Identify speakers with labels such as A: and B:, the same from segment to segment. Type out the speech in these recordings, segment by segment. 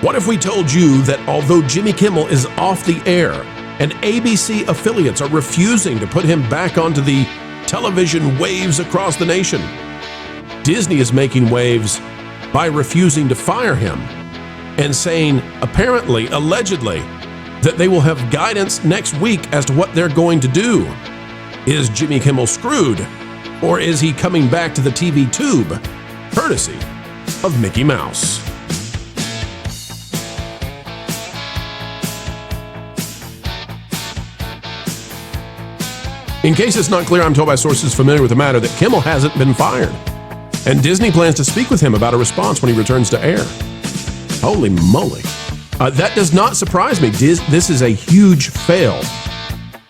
A: What if we told you that although Jimmy Kimmel is off the air and ABC affiliates are refusing to put him back onto the television waves across the nation, Disney is making waves by refusing to fire him and saying, apparently, allegedly, that they will have guidance next week as to what they're going to do. Is Jimmy Kimmel screwed, or is he coming back to the TV tube, courtesy of Mickey Mouse? In case it's not clear, I'm told by sources familiar with the matter that Kimmel hasn't been fired, and Disney plans to speak with him about a response when he returns to air. Holy moly. That does not surprise me. This is a huge fail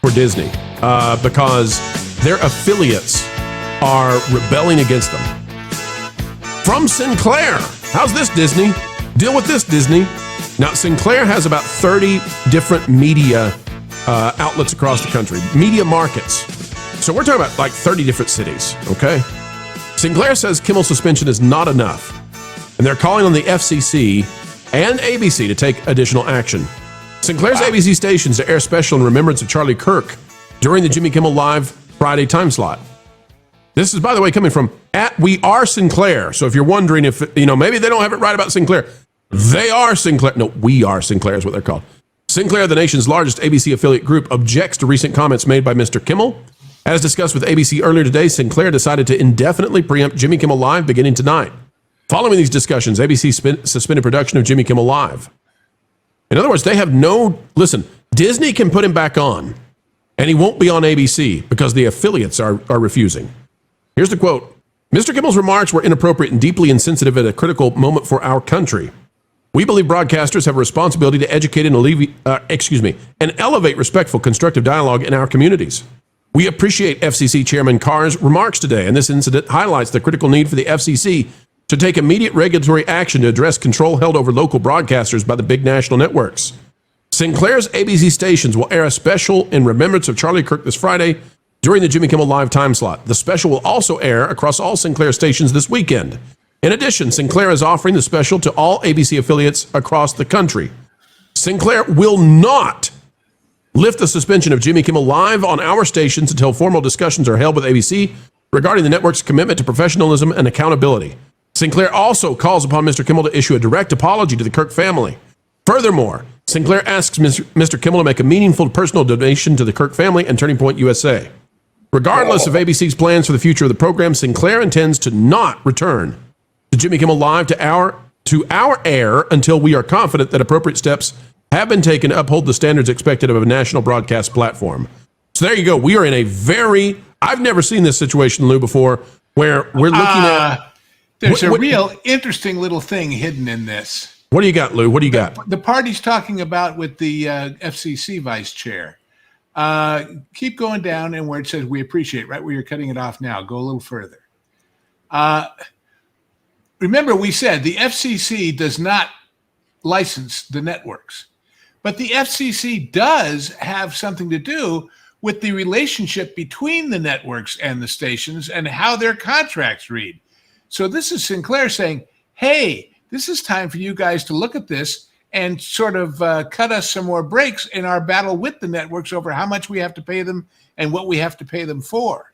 A: for Disney because their affiliates are rebelling against them. From Sinclair. How's this, Disney? Deal with this, Disney. Now, Sinclair has about 30 different media outlets across the country, media markets. So we're talking about like 30 different cities, okay? Sinclair says Kimmel's suspension is not enough, and they're calling on the FCC and ABC to take additional action. Sinclair's ABC stations to air special in remembrance of Charlie Kirk during the Jimmy Kimmel Live Friday time slot. This is, by the way, coming from @WeAreSinclair. So if you're wondering if, maybe they don't have it right about Sinclair, they are Sinclair. No, We Are Sinclair is what they're called. Sinclair, the nation's largest ABC affiliate group, objects to recent comments made by Mr. Kimmel. As discussed with ABC earlier today, Sinclair decided to indefinitely preempt Jimmy Kimmel Live beginning tonight. Following these discussions, ABC suspended production of Jimmy Kimmel Live. In other words, they have listen, Disney can put him back on, and he won't be on ABC because the affiliates are refusing. Here's the quote. Mr. Kimmel's remarks were inappropriate and deeply insensitive at a critical moment for our country. We believe broadcasters have a responsibility to educate and elevate respectful, constructive dialogue in our communities. We appreciate FCC Chairman Carr's remarks today, and this incident highlights the critical need for the FCC to take immediate regulatory action to address control held over local broadcasters by the big national networks. Sinclair's ABC stations will air a special in remembrance of Charlie Kirk this Friday during the Jimmy Kimmel Live time slot. The special will also air across all Sinclair stations this weekend. In addition, Sinclair is offering the special to all ABC affiliates across the country. Sinclair will not lift the suspension of Jimmy Kimmel Live on our stations until formal discussions are held with ABC regarding the network's commitment to professionalism and accountability. Sinclair also calls upon Mr. Kimmel to issue a direct apology to the Kirk family. Furthermore, Sinclair asks Mr. Kimmel to make a meaningful personal donation to the Kirk family and Turning Point USA. Regardless of ABC's plans for the future of the program, Sinclair intends to not return to Jimmy Kimmel Live to our air until we are confident that appropriate steps have been taken to uphold the standards expected of a national broadcast platform. So there you go. We are in a I've never seen this situation, Lou, before, where we're looking at...
B: There's a real interesting little thing hidden in this.
A: What do you got, Lou? What do you got?
B: The part he's talking about with the FCC vice chair. Keep going down, and where it says we appreciate, right where you're cutting it off now, go a little further. Remember, we said the FCC does not license the networks, but the FCC does have something to do with the relationship between the networks and the stations and how their contracts read. So this is Sinclair saying, hey, this is time for you guys to look at this and sort of cut us some more breaks in our battle with the networks over how much we have to pay them and what we have to pay them for.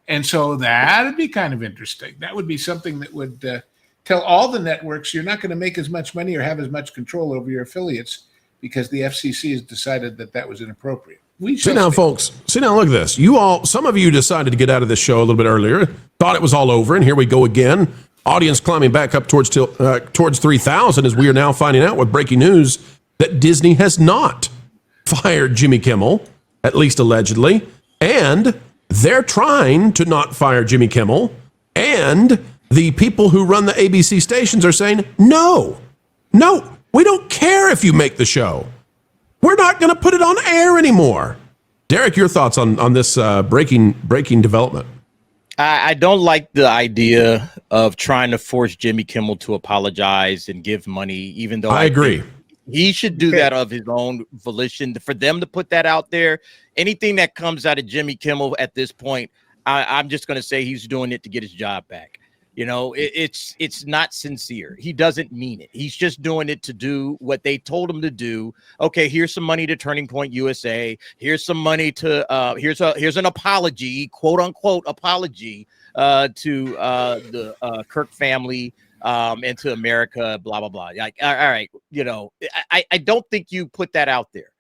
B: And so that'd be kind of interesting. That would be something that would tell all the networks you're not going to make as much money or have as much control over your affiliates because the FCC has decided that was inappropriate.
A: Sit down, folks. Sit down. Look at this. Some of you decided to get out of this show a little bit earlier, thought it was all over, and here we go again. Audience climbing back up towards 3,000 as we are now finding out with breaking news that Disney has not fired Jimmy Kimmel, at least allegedly, and they're trying to not fire Jimmy Kimmel, and the people who run the ABC stations are saying, no, we don't care if you make the show. We're not going to put it on air anymore. Derek, your thoughts on this breaking development?
C: I don't like the idea of trying to force Jimmy Kimmel to apologize and give money, even though
A: I agree.
C: He should do that of his own volition. For them to put that out there, anything that comes out of Jimmy Kimmel at this point, I'm just going to say he's doing it to get his job back. It's not sincere. He doesn't mean it. He's just doing it to do what they told him to do. Okay, here's some money to Turning Point USA. Here's some money to here's an apology, quote unquote apology to the Kirk family and to America, blah blah blah. Like, all right, I don't think you put that out there,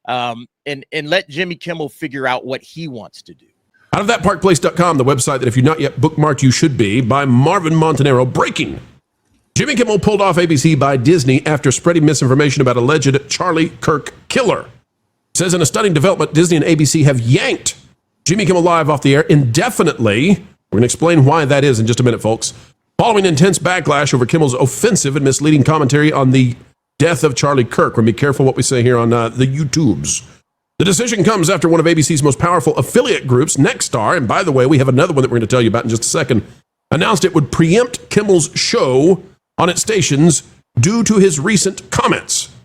C: and let Jimmy Kimmel figure out what he wants to do.
A: Out of thatparkplace.com, the website that if you're not yet bookmarked, you should be, by Marvin Montanaro. Breaking. Jimmy Kimmel pulled off ABC by Disney after spreading misinformation about alleged Charlie Kirk killer. Says in a stunning development, Disney and ABC have yanked Jimmy Kimmel Live off the air indefinitely. We're going to explain why that is in just a minute, folks. Following intense backlash over Kimmel's offensive and misleading commentary on the death of Charlie Kirk. We're going to be careful what we say here on the YouTubes. The decision comes after one of ABC's most powerful affiliate groups, Nexstar, and by the way, we have another one that we're going to tell you about in just a second, announced it would preempt Kimmel's show on its stations due to his recent comments.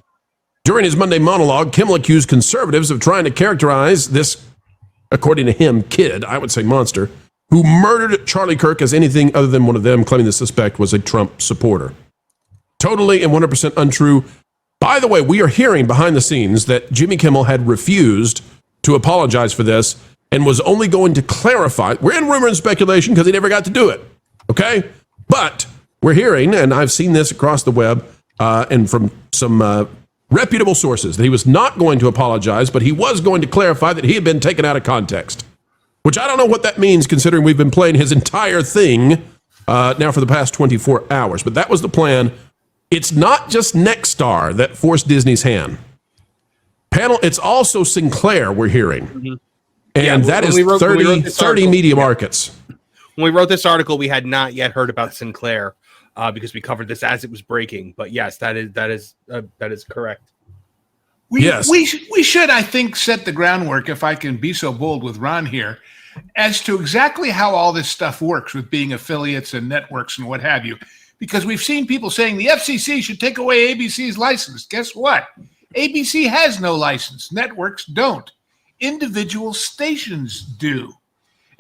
A: During his Monday monologue, Kimmel accused conservatives of trying to characterize this, according to him, kid, I would say monster, who murdered Charlie Kirk as anything other than one of them, claiming the suspect was a Trump supporter. Totally and 100% untrue. By the way, we are hearing behind the scenes that Jimmy Kimmel had refused to apologize for this and was only going to clarify. We're in rumor and speculation because he never got to do it, okay? But we're hearing, and I've seen this across the web and from some reputable sources, that he was not going to apologize, but he was going to clarify that he had been taken out of context, which I don't know what that means considering we've been playing his entire thing now for the past 24 hours. But that was the plan. It's not just Nexstar that forced Disney's hand. It's also Sinclair, we're hearing. Mm-hmm. And that is 30 media markets.
D: When we wrote this article, we had not yet heard about Sinclair because we covered this as it was breaking. But yes, that is correct.
B: We should, I think, set the groundwork, if I can be so bold with Ron here, as to exactly how all this stuff works with being affiliates and networks and what have you. Because we've seen people saying the FCC should take away ABC's license. Guess what? ABC has no license. Networks don't. Individual stations do.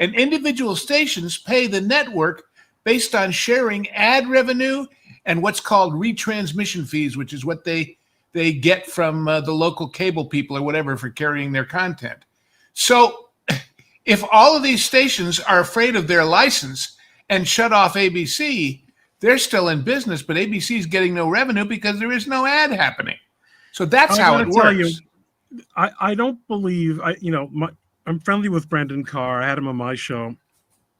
B: And individual stations pay the network based on sharing ad revenue and what's called retransmission fees, which is what they get from the local cable people or whatever for carrying their content. So if all of these stations are afraid of their license and shut off ABC, they're still in business, but ABC is getting no revenue because there is no ad happening. So that's how it works.
E: I don't believe I'm friendly with Brendan Carr. I had him on my show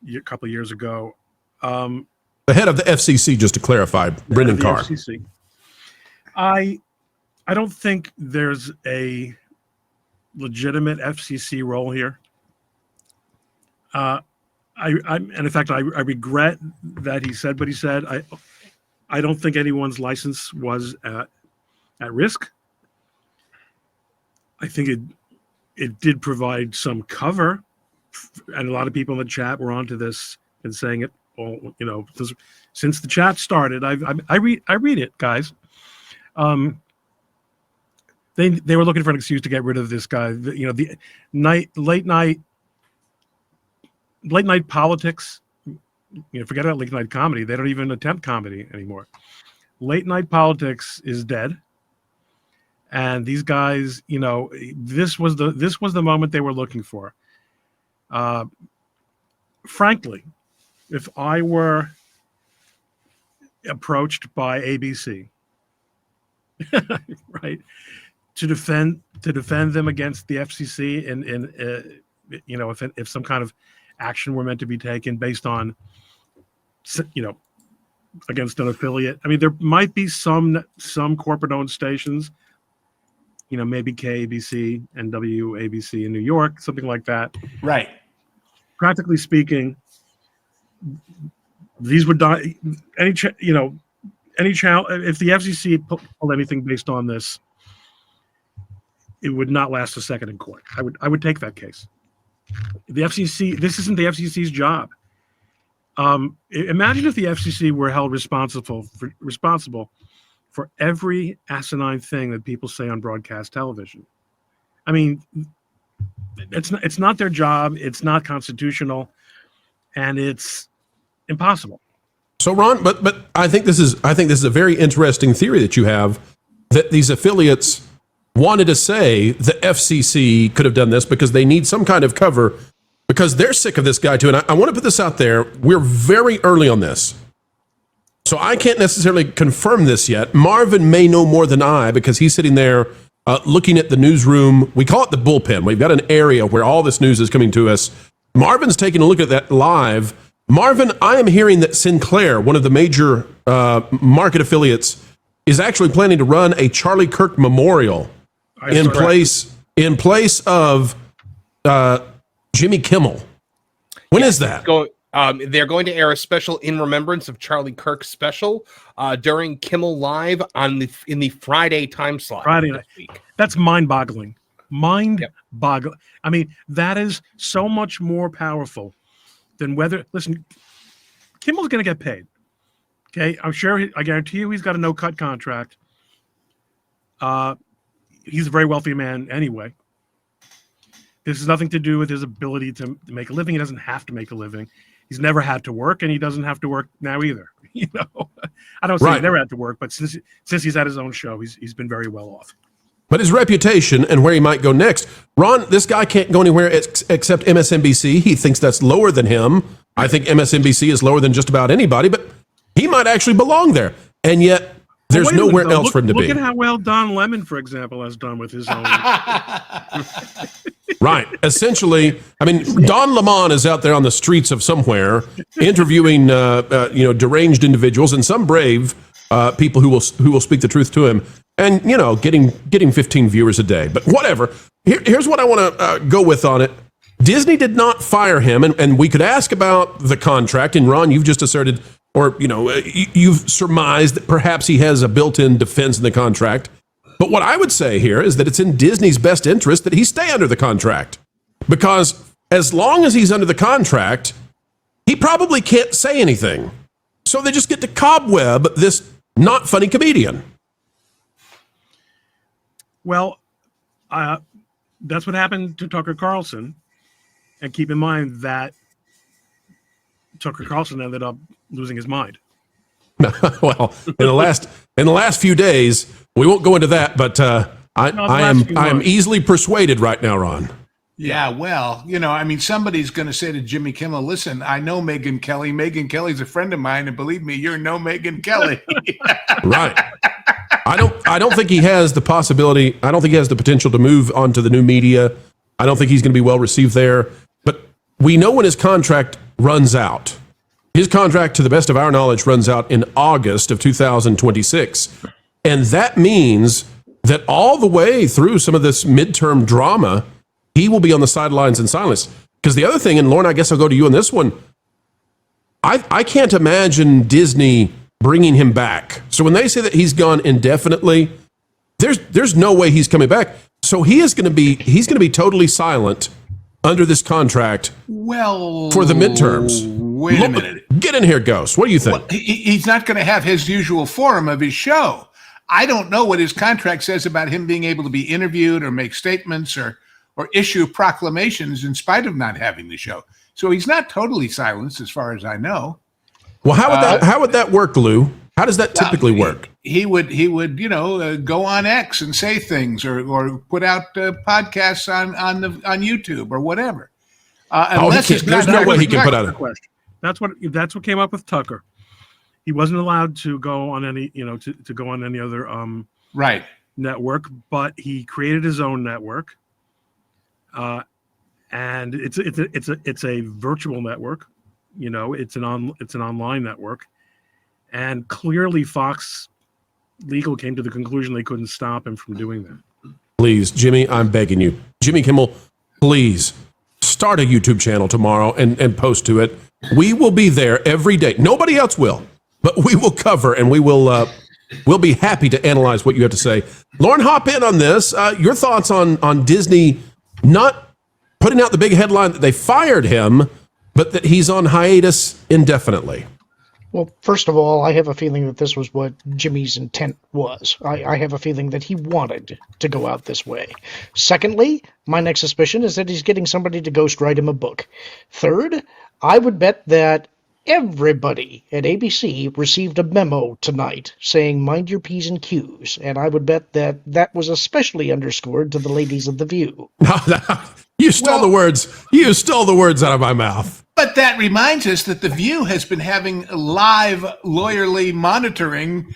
E: a couple of years ago.
A: The head of the FCC, just to clarify, Brendan Carr.
E: FCC. I don't think there's a legitimate FCC role here. And in fact, I regret that he said what he said. I don't think anyone's license was at risk. I think it did provide some cover, and a lot of people in the chat were onto this and saying it all. Since the chat started, I read it, guys. They were looking for an excuse to get rid of this guy. The late night politics. Forget about late night comedy. They don't even attempt comedy anymore. Late night politics is dead. And these guys, this was the moment they were looking for. Frankly, if I were approached by ABC, right, to defend them against the FCC, and if some kind of action were meant to be taken based on, against an affiliate. I mean, there might be some corporate-owned stations, maybe KABC and WABC in New York, something like that.
B: Right.
E: Practically speaking, these would die. Any channel. If the FCC pulled anything based on this, it would not last a second in court. I would take that case. The FCC. This isn't the FCC's job. Imagine if the FCC were held responsible for every asinine thing that people say on broadcast television. I mean, it's not their job. It's not constitutional, and it's impossible.
A: So Ron, but I think this is a very interesting theory that you have, that these affiliates wanted to say the FCC could have done this because they need some kind of cover because they're sick of this guy too. And I want to put this out there. We're very early on this, so I can't necessarily confirm this yet. Marvin may know more than I because he's sitting there looking at the newsroom. We call it the bullpen. We've got an area where all this news is coming to us. Marvin's taking a look at that live. Marvin, I am hearing that Sinclair, one of the major market affiliates, is actually planning to run a Charlie Kirk memorial in place of Jimmy Kimmel. When is that?
D: They're going to air a special in remembrance of Charlie Kirk special during Kimmel Live in the Friday time slot.
E: Friday night. That's mind-boggling. Mind-boggling. I mean, that is so much more powerful than whether. Listen, Kimmel's going to get paid. Okay, I'm sure. I guarantee you, he's got a no-cut contract. He's a very wealthy man anyway. This has nothing to do with his ability to make a living. He doesn't have to make a living. He's never had to work, and he doesn't have to work now either. You know, I don't say he never had to work, but since he's had his own show, he's been very well off.
A: But his reputation and where he might go next, Ron, this guy can't go anywhere except MSNBC. He thinks that's lower than him. I think MSNBC is lower than just about anybody, but he might actually belong there. And yet, there's nowhere else for him to be.
E: Look at how well Don Lemon, for example, has done with his own.
A: Right. Essentially, I mean, Don Lemon is out there on the streets of somewhere interviewing, deranged individuals and some brave people who will speak the truth to him, and getting 15 viewers a day. But whatever. Here's what I want to go with on it. Disney did not fire him, and we could ask about the contract. And Ron, you've just asserted, or you've surmised that perhaps he has a built-in defense in the contract. But what I would say here is that it's in Disney's best interest that he stay under the contract, because as long as he's under the contract, he probably can't say anything. So they just get to cobweb this not funny comedian.
E: Well, that's what happened to Tucker Carlson. And keep in mind that Tucker Carlson ended up losing his mind.
A: Well, in the last few days, we won't go into that, but I am easily persuaded right now, Ron.
B: Yeah, well, somebody's going to say to Jimmy Kimmel, listen, I know Megyn Kelly. Megyn Kelly's a friend of mine, and believe me, you're no Megyn Kelly.
A: Right. I don't think he has the possibility. I don't think he has the potential to move on to the new media. I don't think he's going to be well received there. But we know when his contract runs out. His contract, to the best of our knowledge, runs out in August of 2026. And that means that all the way through some of this midterm drama, he will be on the sidelines in silence. Because the other thing, and Lauren, I guess I'll go to you on this one, I can't imagine Disney bringing him back. So when they say that he's gone indefinitely, there's no way he's coming back. So he's going to be totally silent under this contract.
B: Well,
A: for the midterms.
B: Wait a minute.
A: Get in here, Ghost. What do you think?
B: Well, he's not going to have his usual forum of his show. I don't know what his contract says about him being able to be interviewed or make statements or issue proclamations in spite of not having the show. So he's not totally silenced as far as I know.
A: Well, how would that work, Lou? How does that typically work?
B: He would go on X and say things or put out podcasts on YouTube or whatever.
A: There's no way he can put out a
E: question. That's what came up with Tucker. He wasn't allowed to go on any to go on any other network, but he created his own network, and it's a virtual network. It's an online network. And clearly, Fox Legal came to the conclusion they couldn't stop him from doing that.
A: Please, Jimmy, I'm begging you. Jimmy Kimmel, please start a YouTube channel tomorrow and post to it. We will be there every day. Nobody else will, but we will cover and we'll be happy to analyze what you have to say. Lauren, hop in on this. Your thoughts on Disney not putting out the big headline that they fired him, but that he's on hiatus indefinitely.
F: Well, first of all, I have a feeling that this was what Jimmy's intent was. I have a feeling that he wanted to go out this way. Secondly, my next suspicion is that he's getting somebody to ghostwrite him a book. Third, I would bet that Everybody at ABC received a memo tonight saying mind your P's and Q's, and I would bet that that was especially underscored to the ladies of The View.
A: You stole the words. You stole the words out of my mouth.
B: But that reminds us that The View has been having live lawyerly monitoring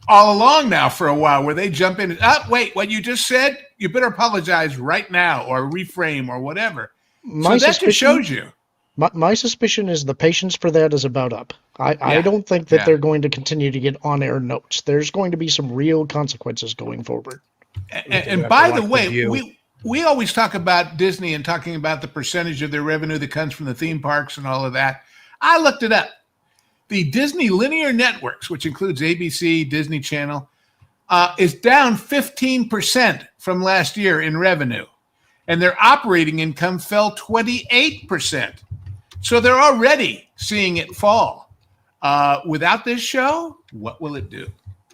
B: all along now for a while, where they jump in and, wait, what you just said? You better apologize right now or reframe or whatever. So that just shows you.
F: My suspicion is the patience for that is about up. I don't think that they're going to continue to get on-air notes. There's going to be some real consequences going forward.
B: And by the way, we always talk about Disney and talking about the percentage of their revenue that comes from the theme parks and all of that. I looked it up. The Disney linear networks, which includes ABC, Disney Channel, is down 15% from last year in revenue. And their operating income fell 28%. So they're already seeing it fall. Without this show, what will it do?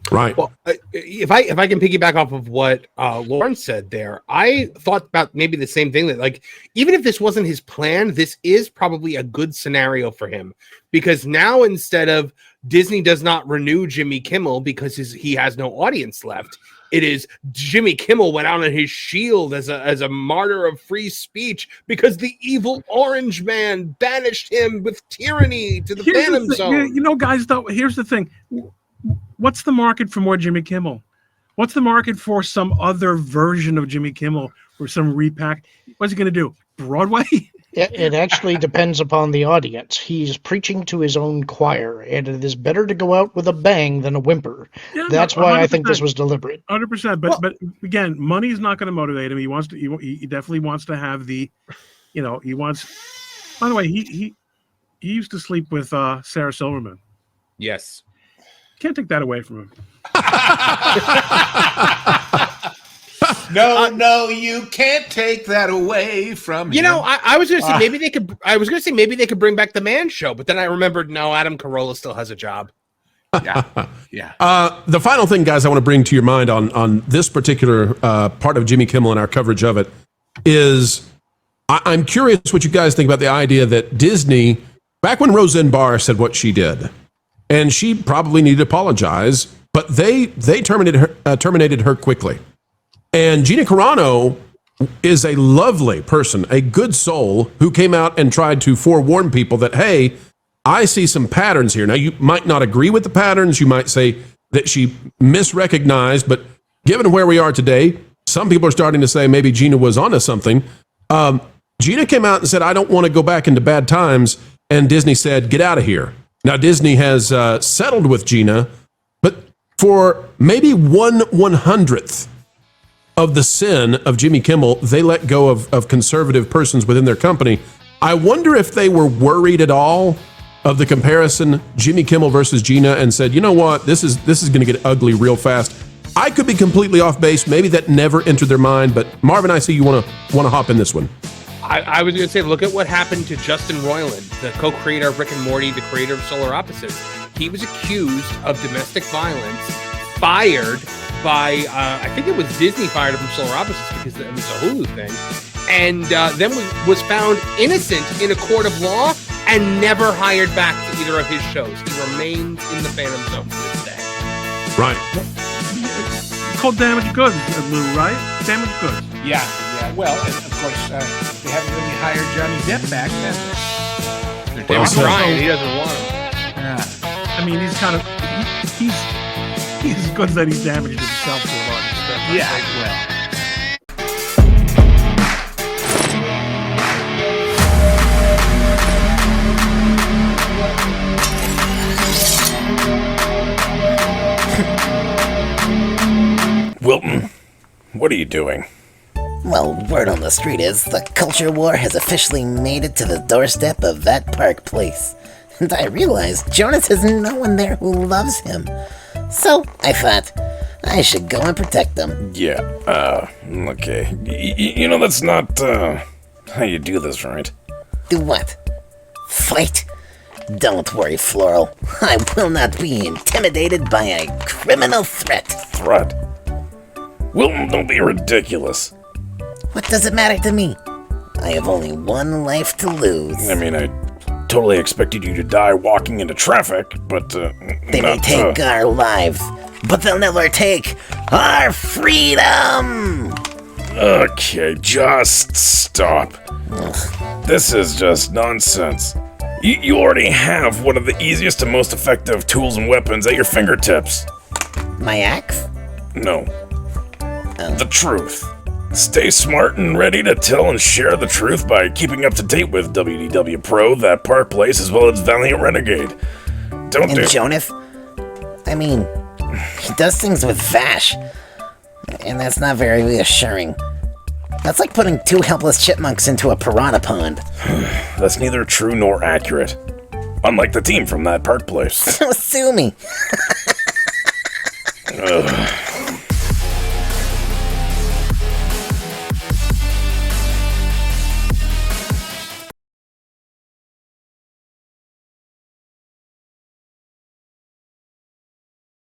A: Right.
D: Well, if I can piggyback off of what Lauren said there, I thought about maybe the same thing, that like, even if this wasn't his plan, this is probably a good scenario for him, because now instead of Disney does not renew Jimmy Kimmel because he has no audience left, it is Jimmy Kimmel went out on his shield as a martyr of free speech because the evil orange man banished him with tyranny to the Phantom Zone.
E: You know, guys, though, here's the thing. What's the market for more Jimmy Kimmel? What's the market for some other version of Jimmy Kimmel or some repack? What's he going to do? Broadway?
F: It actually depends upon the audience. He's preaching to his own choir, and it is better to go out with a bang than a whimper. Yeah, That's why I think this was deliberate.
E: 100%. But again, money is not going to motivate him. He wants to. He definitely wants to have the, he wants. By the way, he used to sleep with Sarah Silverman.
D: Yes.
E: Can't take that away from him.
B: No, you can't take that away from him.
D: I was going to say maybe they could. I was going to say maybe they could bring back the Man Show, but then I remembered no, Adam Carolla still has a job.
B: Yeah.
A: The final thing, guys, I want to bring to your mind on this particular part of Jimmy Kimmel and our coverage of it is I'm curious what you guys think about the idea that Disney, back when Roseanne Barr said what she did, and she probably needed to apologize, but they terminated her quickly. And Gina Carano is a lovely person, a good soul who came out and tried to forewarn people that, hey, I see some patterns here. Now, you might not agree with the patterns. You might say that she misrecognized, but given where we are today, some people are starting to say maybe Gina was onto something. Gina came out and said, I don't want to go back into bad times. And Disney said, get out of here. Now, Disney has settled with Gina, but for maybe 1/100th of the sin of Jimmy Kimmel, they let go of conservative persons within their company. I wonder if they were worried at all of the comparison Jimmy Kimmel versus Gina and said, you know what, this is going to get ugly real fast. I could be completely off base. Maybe that never entered their mind. But Marvin, I see you want to hop in this one.
D: I was going to say, look at what happened to Justin Roiland, the co-creator of Rick and Morty, the creator of Solar Opposites. He was accused of domestic violence, fired by, I think it was Disney fired him from Solar Opposites because it was a Hulu thing, and then was found innocent in a court of law and never hired back to either of his shows. He remains in the Phantom Zone to this day.
A: Right.
E: It's called Damaged Goods, Lou, right? Damaged Goods.
B: Yeah. Well, and of course, they haven't really hired Johnny Depp back, have they?
D: They're trying. He doesn't want him.
B: Yeah.
E: I mean, he's kind of he's as good that he's damaged himself to a large extent.
B: Yeah, well.
G: Wilton, what are you doing?
H: Well, word on the street is the culture war has officially made it to the doorstep of that park place. And I realize Jonas has no one there who loves him. So I thought I should go and protect them.
G: Yeah, okay. You know that's not, how you do this, right?
H: Do what? Fight? Don't worry, Floral. I will not be intimidated by a criminal threat.
G: Threat? Wilton, don't be ridiculous.
H: What does it matter to me? I have only one life to lose.
G: I mean, I totally expected you to die walking into traffic, but,
H: They may take our lives, but they'll never take our freedom!
G: Okay, just stop. This is just nonsense. You already have one of the easiest and most effective tools and weapons at your fingertips.
H: My axe?
G: No. The truth. Stay smart and ready to tell and share the truth by keeping up to date with WDW Pro, That Park Place, as well as Valiant Renegade.
H: And Jonas? I mean, he does things with Vash, and that's not very reassuring. That's like putting two helpless chipmunks into a piranha pond.
G: That's neither true nor accurate. Unlike the team from That Park Place.
H: Sue me.
G: Ugh.